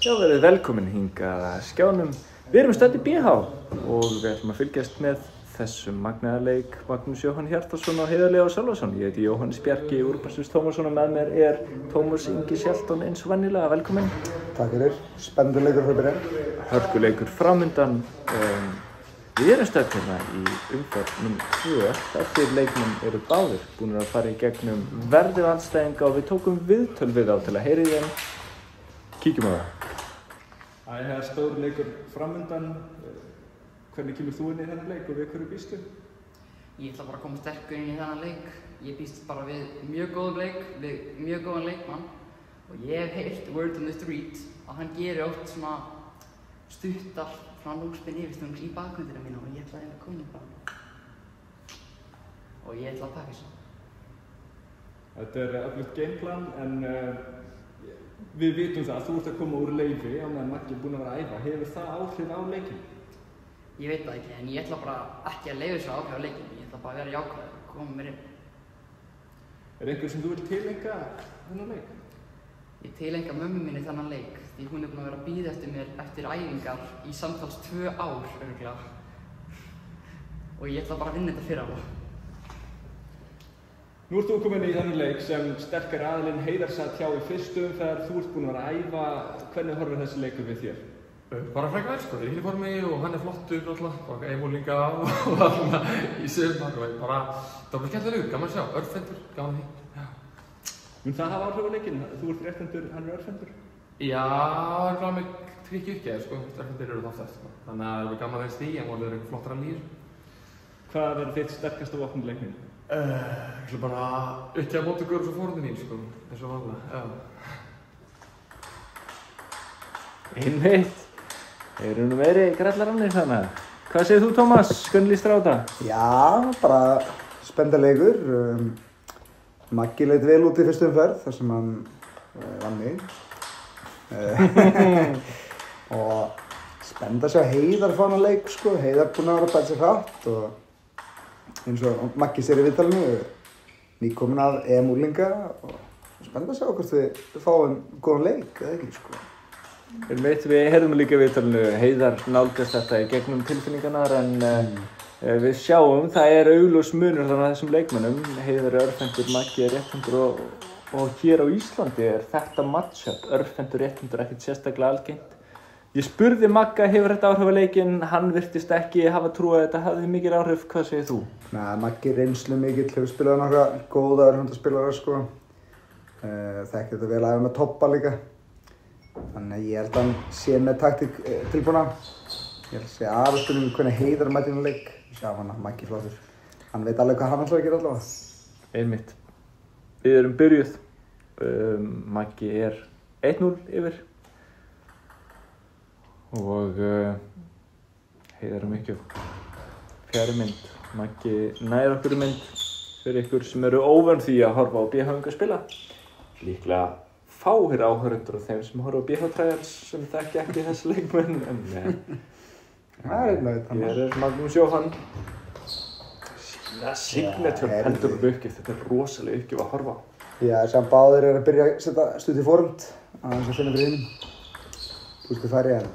Já, verið velkomin hingað að skjánum. Við erum stödd í BH og við ætlum að fylgjast með þessum magnaða leik Magnús Jóhann Hjartarson og Heiðar Leó Sölvason. Ég heiti Jóhannes Bjarki Úrbarsins Tómasson og með mér er Tómas Ingi Sjalton eins og venjulega. Velkomin. Takk fyrir. Spennandi leikur frá byrja. Hörkuleikur framundan. Við erum stödd hérna í umferð nr. 2. Þessir leikmenn eru báðir búin að fara í gegnum verðið andstæðinga og við tókum viðtöl við þá til að heyra í þeim. Kíkjum á það. Það er stór leikur framundan. Hvernig kemur þú inn í þennan leik og við hverju býstu? Ég ætla bara að koma sterkur inn í þennan leik. Ég býst bara við mjög góðum leik, við mjög góðan leikmann. Og ég hef heyrt word on the street að hann gerir oft svona stuttar frá núlspinn yfirstungs í bakgrundina mína og ég ætla að koma bara. Og ég ætla að taka þessu. Þetta er öflugt gameplan en við vitum það að þú ert að koma úr leyfi á meðan Maggi er búinn að vera að æfa. Hefur það áhrif á leikinn? Ég veit það ekki, en ég ætla bara ekki að leyfa þessu áhrif á leikinn. Ég ætla bara að vera jákvæður og koma mér inn. Er einhver sem þú vilt tilenga þennan leik? Ég tilenga mömmu minni þennan leik því hún er búin að vera að bíða eftir mér eftir æfingar í samtals 2 ár örugglega. Og ég ætla bara að vinna þetta fyrir hana. Nú ert þú komin í þennan leik sem sterkari aðilinn Heiðar satt hjá í fyrstu umferð. Þú ert búinn að vera að æfa. Hvernig horfir þessi leikur við þér? Bara frekar vel sko, þeir eru í formi og hann er flottur náttúrulega, bara einmúlinga og svona í sumar og bara það var skemmtilegur, gaman að sjá, örfendur, gaman að því. Mun það hafa áhrif á leikinn? Þú ert réttendur, hann er örfendur? Já, það er gláð með trikki uppgæð sko, örfendur eru það oftast sko, þannig að það er gaman aðeins því, en voru þeir flottar að líður. Hvað verður þitt sterkasta vopn í leiknum? Ég ætla bara uppgæða mótugör og svo fórhundin mín sko, eins og vanlega, Einmitt. Þeir eru nú verið grallarannir þannig. Hvað segir þú, Tómas? Hvernig líst þér á þetta? Já, bara spennandi leikur. Maggi leit vel út í fyrstu umferð þar sem hann vann mig. Og spennandi að sjá Heiðar fá hann leik sko. Heiðar búinn að vera að bæta sig hratt og eins og Maggi sér í viðtalinu nýkominn af EM-úrlinga og spennandi að sjá hvort við fáum góðan leik eða ekki sko. Við heyrðum líka viðtalinu, Heiðar nálgast þetta í gegnum tilfinningarnar en við sjáum, það er augljós munur þarna á þessum leikmönnum. Heiðar er örfendur, Maggi er réttendur og hér á Íslandi er þetta matchup, örfendur, réttendur, ekkert sérstaklega algengt. Ég spurði Magga, hefur þetta áhrif á leikinn, hann virtist ekki hafa trú að þetta hafði mikil áhrif, hvað segir þú? Nei, Maggi er reynslu mikill, hefur spilað nokkra góða örfendarspilara sko. Þekkir þetta vel aðeins með toppa líka. Þannig að ég held að hann sé með taktík tilbúna. Ég held að sé aðstunum hvernig Heiðar mætir hann leik. Sjá hann að Maggi flottur. Hann veit alveg hvað hann ætlar að gera allavega. Einmitt. Við erum byrjuð. Maggi er 1-0 yfir. Og Heiðar er mikið. Fjari mynd. Maggi nær okkur í mynd fyrir ykkur sem eru óvön því að horfa á BH spila. Líklega fáir áhorfendur af þeim sem horfa á BH Trials sem þekki ekki þessi leikmenn en hér er Magnús Jóhann sína signature heldur uppgjöf, þetta er rosalega uppgjöf að horfa á. Já, sem báðir eru að byrja að setja stutt í forund aðeins að finna fyrir hinn. Þú veist hvað fær ég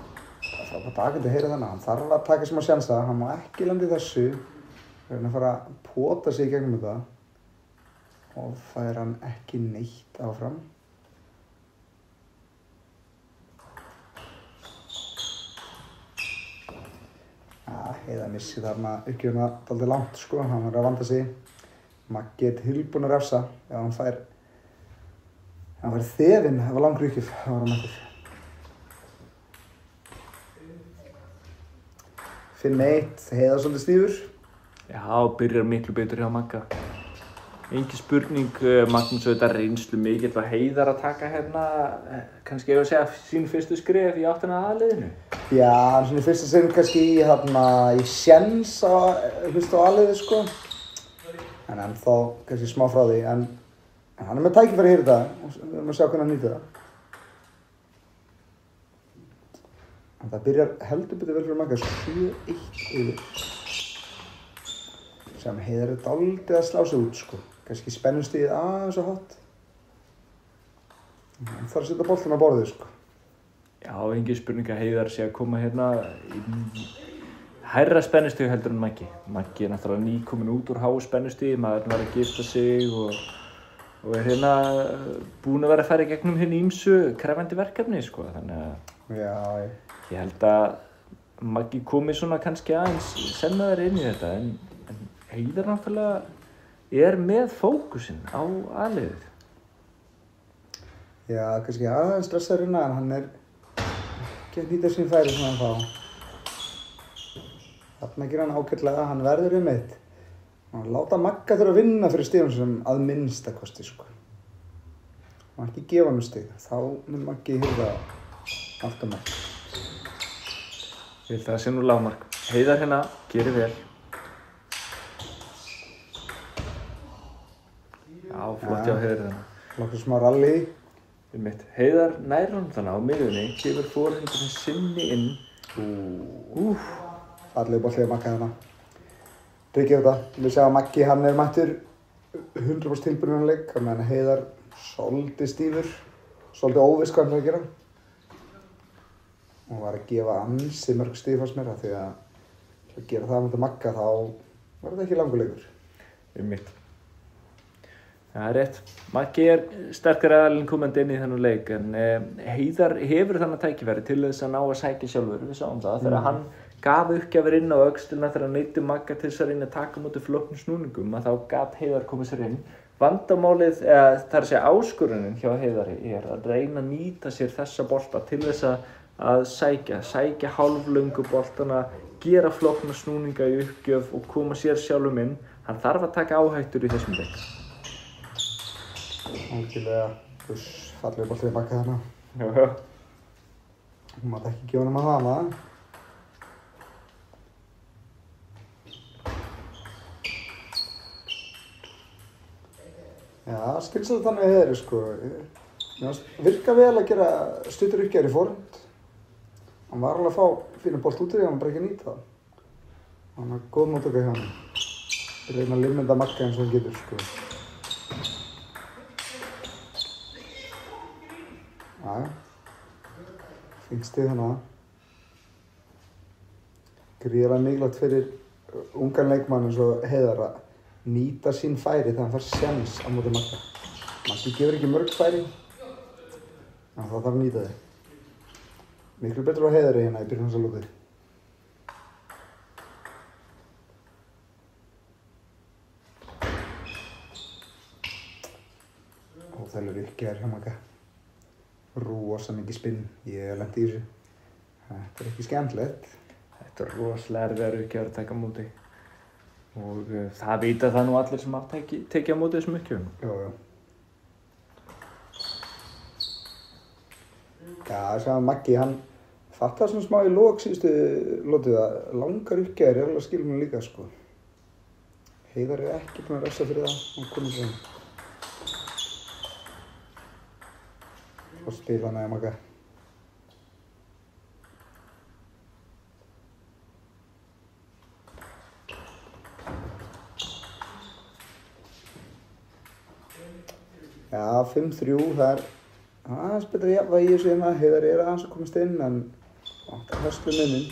það er bara bakandi að heyra þannig, hann þarf að taka sem að sjansa, hann má ekki landa í þessu reyna að fara að pota sig í gegnum þetta og fær hann ekki neitt áfram. Heiðar missi þarna uppgjöfuna dálítið langt sko, hann var að vanda sig. Maggi er tilbúinn að refsa ef hann fær þefinn, það var langur uppgjöf, það var hann eftir. 5-1, Heiðar svolítið stífur. Já, byrjar miklu betur hjá Magga. Engin spurning, Magnús auðvitað reynslu mikill og Heiðar að taka hérna, kannski ef að segja sín fyrstu skref í áttina að aðliðinu. Já, hann svona í fyrsta sinn kannski í séns að hlusta á aðliðið sko. En ennþá kannski smá frá því, en hann er með tækifæri hér í dag og við erum að sjá hvernig hann nýtir það. En það byrjar heldur betur vel fyrir Magga, 7-1 yfir. Sem Heiðar er dálítið að slá sig út sko. Kannski spennustigið aðeins og hátt. Hann þarf að setja boltan á borðið, sko. Já, engin spurning að Heiðar sé að koma hérna í hærra spennustig heldur en Maggi. Maggi er náttúrulega nýkominn út úr háu spennustigi, maðurinn var að gifta sig og er hérna búinn að vera að fara í gegnum hérna ýmsu krefjandi verkefni, sko. Þannig að Já, ég held að Maggi komi svona kannski aðeins sennaður inn í þetta, en Heiðar náttúrulega er með fókusinn á aðliðið. Já, kannski aðeins stressaður en hann er ekki að nýta sín færi sem hann fá. Þarna gerir hann ágætlega, hann verður eitt. Og láta Magga þurfa að vinna fyrir stigum sem að minnsta kosti, sko. Og ekki gefa hann stig, þá mun Maggi hirða allt og margt. Ég held að það sé nú lágmark. Heiðar hérna gerir vel. Já, flott hjá Heiðar þarna. Nokkuð smá rally. Heiðar nær hann þannig á miðjunni, kemur forhendurinn sinni inn. Fallegu bolli að Magga þarna. Tryggja þetta. Við sjá að Maggi, hann er mættur 100% tilbúinn í leik, meðan Heiðar svolítið stífur, svolítið óviss hvað hann er að gera. Og var að gefa ansi mörg stig fannst mér, því að gera það með Magga þá var þetta ekki langur leikur. Það er rétt. Maggi er sterkari aðalinn komandi inn í þennan leik, en Heiðar hefur þannig tækifæri til þess að ná að sækja sjálfur. Við sáum það þegar hann gaf uppgjafir inn á öxlina þegar hann neyddi Magga til þess að reyna að taka á móti flóknum snúningum, að þá gat Heiðar komið sér inn. Vandamálið, það er að segja áskorunin hjá Heiðari, er að reyna að nýta sér þessa bolta til þess að sækja hálflöngu boltana, gera flókna snúninga í uppgjöf og koma sér sjálfum inn. Hann þarf að taka áhættur í þessum leik. Algjörlega, fallegu bolli að Magga þarna. Já. Hún mátti ekki gefa honum að hana. Já, skilst þetta þannig við Heiðari, sko. Virka vel að gera stuttur uppgjafir í forhund. Hann var alveg að fá fína bolt út í því, hann var bara ekki að nýta það. Hann var góð móttaka hjá hann. Reyna að limita Magga eins og hann getur, sko. Já, fínt stig þannig að. Gríðarlega mikilvægt fyrir ungan leikmann eins og Heiðar að nýta sín færi þegar hann fær séns á móti Magga. Maggi gefur ekki mörg færi, en þá þarf að nýta þau. Miklu betur á Heiðari hérna í byrjunarsalótið. Óþægilegur uppgjafur hjá Magga. Rosa mikið spinn. Ég hef lent í þessu. Þetta er ekki skemmtilegt. Þetta er rosalega erfiðar uppgjafir að taka á móti. Og það vita það nú allir sem hafa tekið á móti þessum uppgjöfum. Já. Já, þess að Maggi, hann fattaði svona smá í lok síðustu lotið að langar uppgjafir er alveg að skilja mér líka, sko. Heiðar er ekki búinn að refsa fyrir það. Hann komið sér. Og spila hann að Magga. Já, 5-3, það er aðeins betra jafnvægi í þessu hérna. Heiðari er aðeins að komast inn, en vantar hörslu muninn.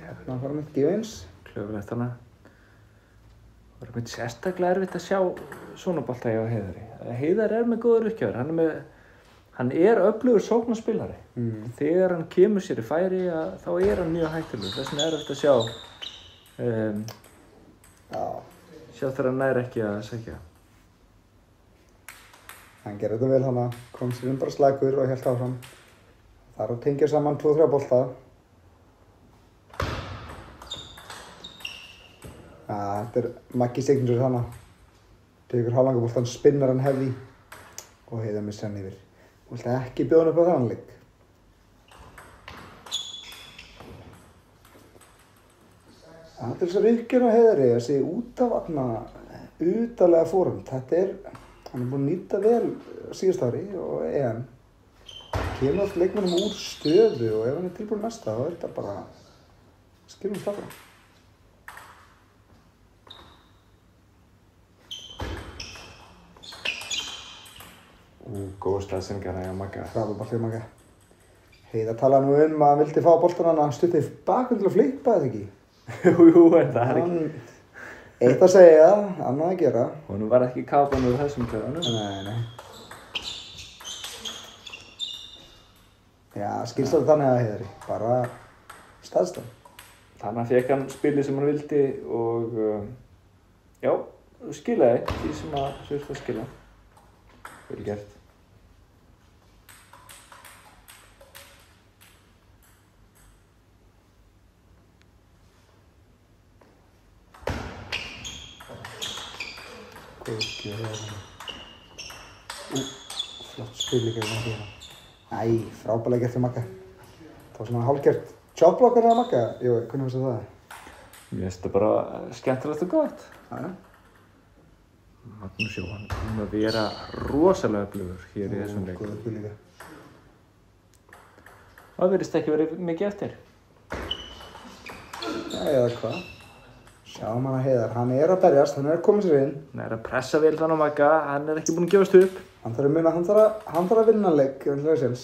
Hérna fara mitt gefins. Klöfulegt þarna. Það er mjög sérstaklega erfitt að sjá svona bolta hjá Heiðari. Heiðar er með góður uppgjafir. Hann er öflugur sóknarspilari. Þegar hann kemur sér í færi, þá er hann mjög hættulegur. Þess vegna er erfitt að sjá þegar hann nær ekki að sækja. Hann gerði þetta vel hana, kom sér inn bara slagur og hélt áfram. Það er að tengja saman 2-3 bolta. Þetta er Maggi signature hana. Tekur hálfangaboltan, spinnar hann heavy og Heiðar missir hann yfir. Þú vilt ekki bjóða hann upp á þann leik. Það er þess að virkjana Heiðari að sé út af utalega fórum. Hann er búinn að nýta vel síðast ári og EM. Kemur oft leikmönnum úr stöðu og ef hann er tilbúinn næsta þá er þetta bara skilum slaka. Góð staðsendingar hjá Magga. Frábær bolti hjá Magga. Heiðar talaði nú að hann vildi fá boltan hann að stutti bakvið til að flippa eða ekki? Jú, en það ekki. Eitt að segja, annað að gera. Honum var ekki kápan úr þessum töðunum. Nei. Já, skilst það þannig að Heiðari. Bara staðstæð. Þannig að fekk hann spilið sem hann vildi og já, skilaði því sem að þurfti að skila. Vel gert. Góð gjöð hérna. Flott spil líka hérna hérna. Æ, frábærlega gert hjá Magga. Það var svona hálfgert tjópblokkar hjá Magga. Jú, hvernig finnst það? Mér finnst það bara skemmtilegt og gott. Já. Magnús Jóhann kom að vera rosalega öflugur hér í þessum leik. Góð spil líka. Það virðist ekki verið mikið eftir. Já, eða hvað? Sjáum hann að Heiðar. Hann er að berjast, hann er að koma sér inn. Hann er að pressa vel þannig á Magga, hann er ekki búinn að gefast upp. Hann þarf að muna, hann þarf að vinna leik, séns.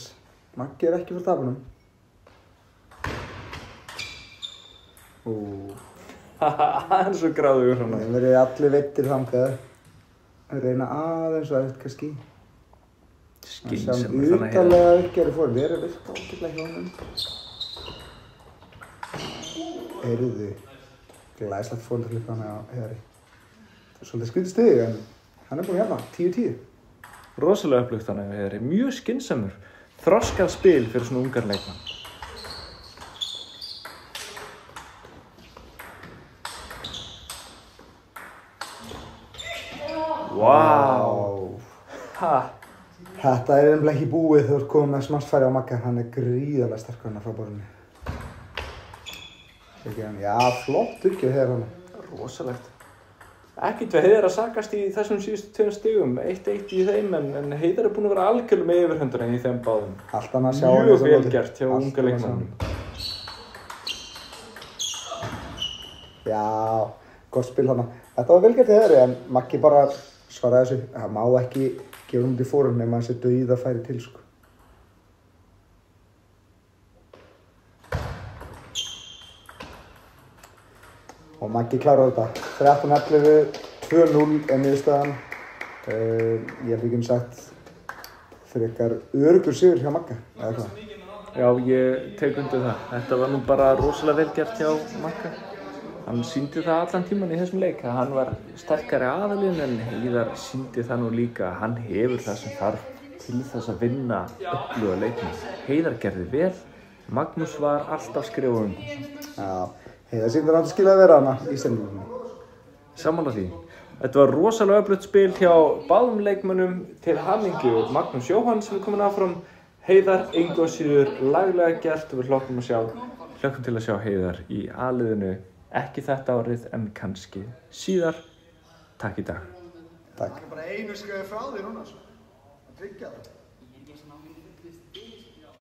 Maggi er ekki fyrir tapunum. Hann er svo gráðugur hann. Það verið allir veittir þangað. Reyna aðeins og eftir kannski. Skynsamur þannig að Utalega uppgerði fór. Verið virka ágætlega hjá honum. Heyrðu. Glæslegt fórhaldið hann á Heiðari. Það er svolítið skrítið stig en hann er búinn hérna, 10-10. Rosalega öflugt þannig að það er mjög skynsamur. Þroskað spil fyrir svona ungar leikmann. Vá! Ha! Þetta er nefnilega ekki búið þegar þú ert komið með smartfæri á Magga. Hann er gríðarlega sterkur hann frá borðinni. Já, flott uppgjöf hér hann. Rosalegt. Ekkert við Heiðar að sakast í þessum síðustu 2 stigum. 1-1 í þeim en Heiðar er búinn að vera algjörlega með yfirhöndina í þeim báðum. Allt annað að sjá hann. Mjög vel gert hjá unga leikmannum. Já, gott spil hann. Þetta var vel gert Heiðari en Maggi bara svaraði þessu. Það má ekki gefa hann út í fórum nema hann sé dauð að færi til sko. Og Maggi klárar þetta. 13-11, 2-0 er niðurstaðan. Ég hef ekki sagt frekar öruggur sigur hjá Magga, eða hvað? Já, ég tek undir það. Þetta var nú bara rosalega vel gert hjá Magga. Hann sýndi það allan tíman í þessum leik að hann var sterkari aðalinn en Heiðar sýndi það nú líka að hann hefur það sem þarf til þess að vinna öfluga leikmenn. Heiðar gerði vel, Magnús var alltaf skrifað Já, Heiðar sýndi hann að skilja að vera hana í sendingunni. Sammála því. Þetta var rosalega öflugt spil hjá báðum leikmönnum til hamingju. Magnús Jóhann sem er komin áfram, Heiðar engu að síður laglega gert og við hlökkum til að sjá Heiðar í A-liðinu. Ekki þetta árið en kannski síðar. Takk í dag. Takk. Það er bara einu skrifið frá því núna, að tryggja það.